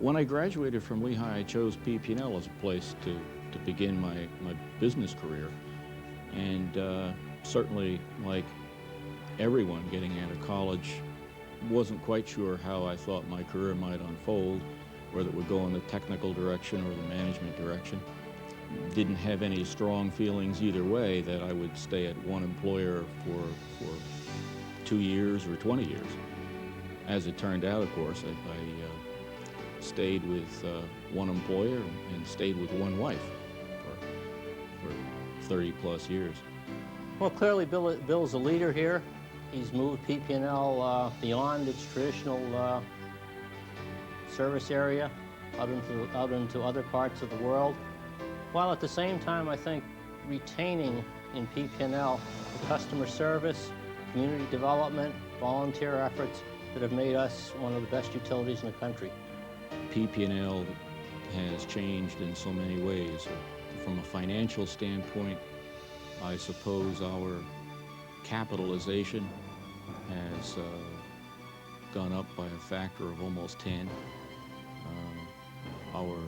When I graduated from Lehigh, I chose PP&L as a place to begin my business career. And certainly, like everyone getting out of college, wasn't quite sure how I thought my career might unfold, whether it would go in the technical direction or the management direction. Didn't have any strong feelings either way that I would stay at one employer for 2 years or 20 years. As it turned out, of course, I stayed with one employer and stayed with one wife for 30 plus years. Well, clearly Bill's a leader here. He's moved PP&L beyond its traditional service area out into other parts of the world, while at the same time, I think, retaining in PP&L the customer service, community development, volunteer efforts that have made us one of the best utilities in the country. PP&L has changed in so many ways. From a financial standpoint, I suppose our capitalization has gone up by a factor of almost 10. Our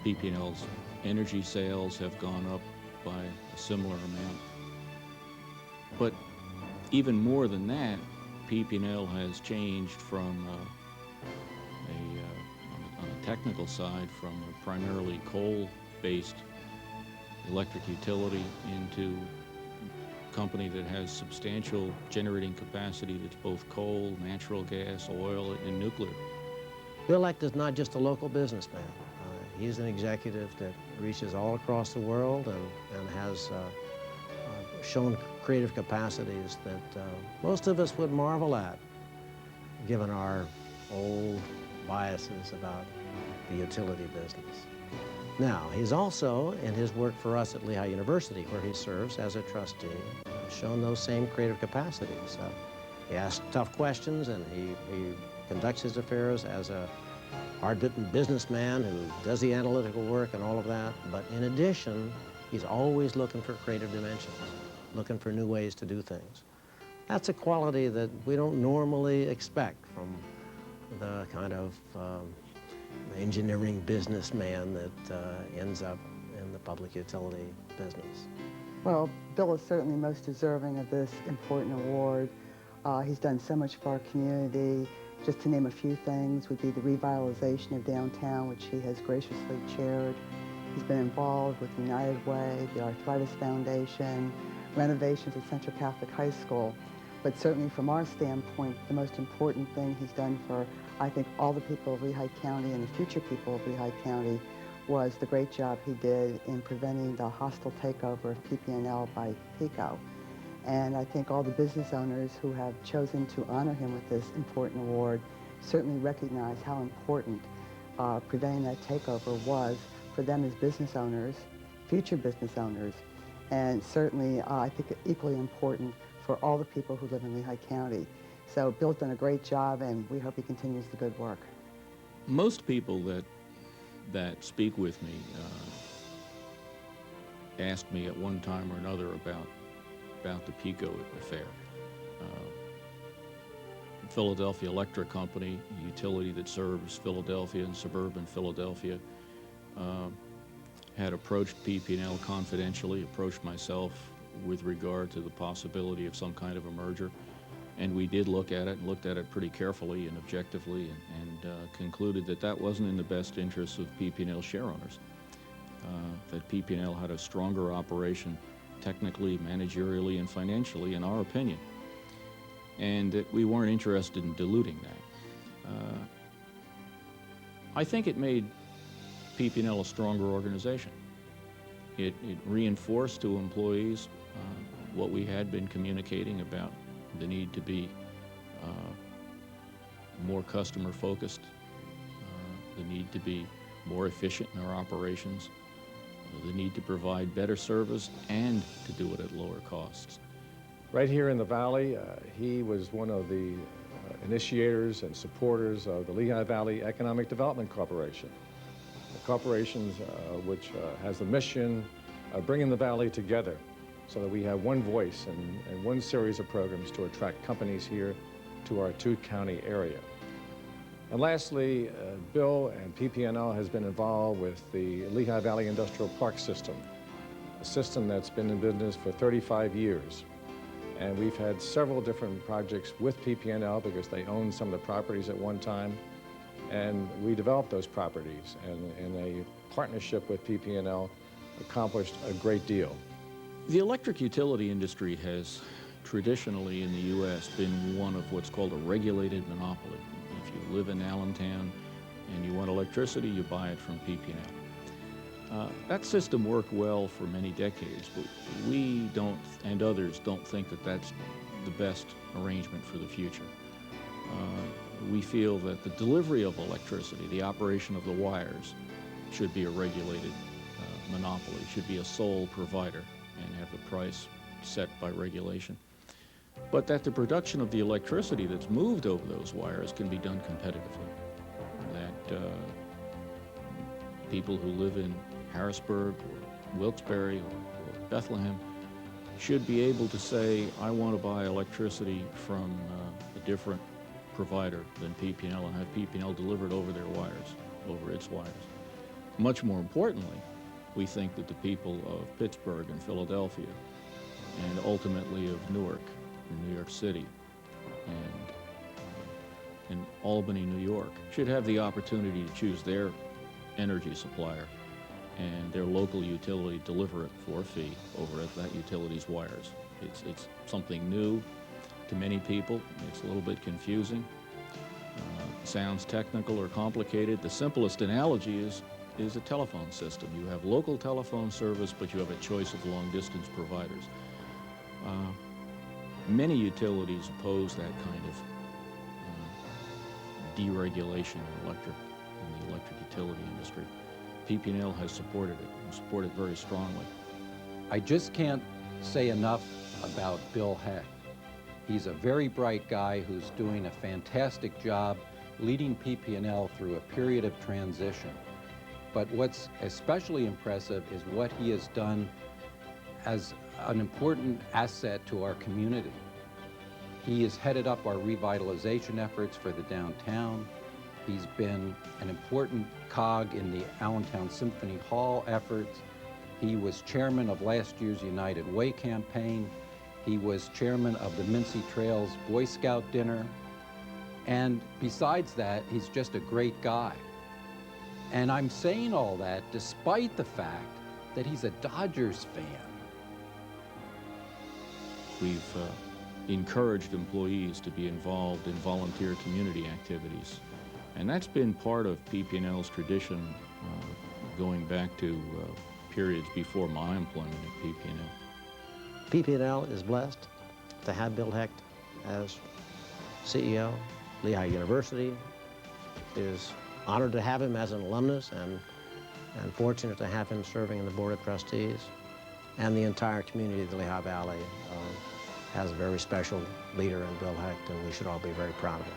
PP&L's energy sales have gone up by a similar amount. But even more than that, PP&L has changed from on a technical side, from a primarily coal-based electric utility into a company that has substantial generating capacity that's both coal, natural gas, oil, and nuclear. Bill Hecht is not just a local businessman. He's an executive that reaches all across the world and has shown creative capacities that most of us would marvel at, given our old biases about the utility business. Now, he's also, in his work for us at Lehigh University, where he serves as a trustee, shown those same creative capacities. He asks tough questions, and he conducts his affairs as a hard-bitten businessman who does the analytical work and all of that. But in addition, he's always looking for creative dimensions, looking for new ways to do things. That's a quality that we don't normally expect from the kind of engineering businessman that ends up in the public utility business. Well, Bill is certainly most deserving of this important award. He's done so much for our community. Just to name a few things would be the revitalization of downtown, which he has graciously chaired. He's been involved with United Way, the Arthritis Foundation, renovations at Central Catholic High School. But certainly from our standpoint, the most important thing he's done for, I think, all the people of Lehigh County and the future people of Lehigh County was the great job he did in preventing the hostile takeover of PP&L by PECO. And I think all the business owners who have chosen to honor him with this important award certainly recognize how important preventing that takeover was for them as business owners, future business owners, and certainly I think equally important for all the people who live in Lehigh County. So Bill's done a great job, and we hope he continues the good work. Most people that speak with me ask me at one time or another about the PECO affair. Philadelphia Electric Company, a utility that serves Philadelphia and suburban Philadelphia, had approached PP&L confidentially, approached myself with regard to the possibility of some kind of a merger. And we did look at it, and looked at it pretty carefully and objectively, and concluded that that wasn't in the best interests of PP&L share owners. That PP&L had a stronger operation technically, managerially, and financially, in our opinion, and that we weren't interested in diluting that. I think it made PP&L a stronger organization. It reinforced to employees what we had been communicating about the need to be more customer-focused, the need to be more efficient in our operations, the need to provide better service and to do it at lower costs. Right here in the Valley, he was one of the initiators and supporters of the Lehigh Valley Economic Development Corporation. The corporation which has the mission of bringing the Valley together so that we have one voice and one series of programs to attract companies here to our two-county area. And lastly, Bill and PPNL has been involved with the Lehigh Valley Industrial Park system, a system that's been in business for 35 years. And we've had several different projects with PPNL because they owned some of the properties at one time. And we developed those properties, and in a partnership with PPNL, accomplished a great deal. The electric utility industry has traditionally in the U.S. been one of what's called a regulated monopoly. If you live in Allentown and you want electricity, you buy it from PPNL. That system worked well for many decades, but we don't, and others don't think that that's the best arrangement for the future. We feel that the delivery of electricity, the operation of the wires, should be a regulated monopoly, should be a sole provider and have the price set by regulation. But that the production of the electricity that's moved over those wires can be done competitively. That people who live in Harrisburg or Wilkes-Barre or Bethlehem should be able to say, I want to buy electricity from a different provider than PPNL and have PPNL delivered over their wires, over its wires. Much more importantly, we think that the people of Pittsburgh and Philadelphia and ultimately of Newark in New York City and Albany, New York, should have the opportunity to choose their energy supplier and their local utility deliver it for a fee over at that utility's wires. It's something new to many people. It's a little bit confusing. Sounds technical or complicated. The simplest analogy is a telephone system. You have local telephone service, but you have a choice of long-distance providers. Many utilities oppose that kind of deregulation in the electric utility industry. PPNL has supported it, and supported it very strongly. I just can't say enough about Bill Hecht. He's a very bright guy who's doing a fantastic job leading PPNL through a period of transition. But what's especially impressive is what he has done as an important asset to our community. He has headed up our revitalization efforts for the downtown. He's been an important cog in the Allentown Symphony Hall efforts. He was chairman of last year's United Way campaign. He was chairman of the Mincy Trails Boy Scout dinner. And besides that, he's just a great guy. And I'm saying all that despite the fact that he's a Dodgers fan. We've encouraged employees to be involved in volunteer community activities. And that's been part of PPNL's tradition going back to periods before my employment at PPNL. PPNL is blessed to have Bill Hecht as CEO. Lehigh University is honored to have him as an alumnus and fortunate to have him serving in the Board of Trustees. And the entire community of the Lehigh Valley has a very special leader in Bill Hecht, and we should all be very proud of him.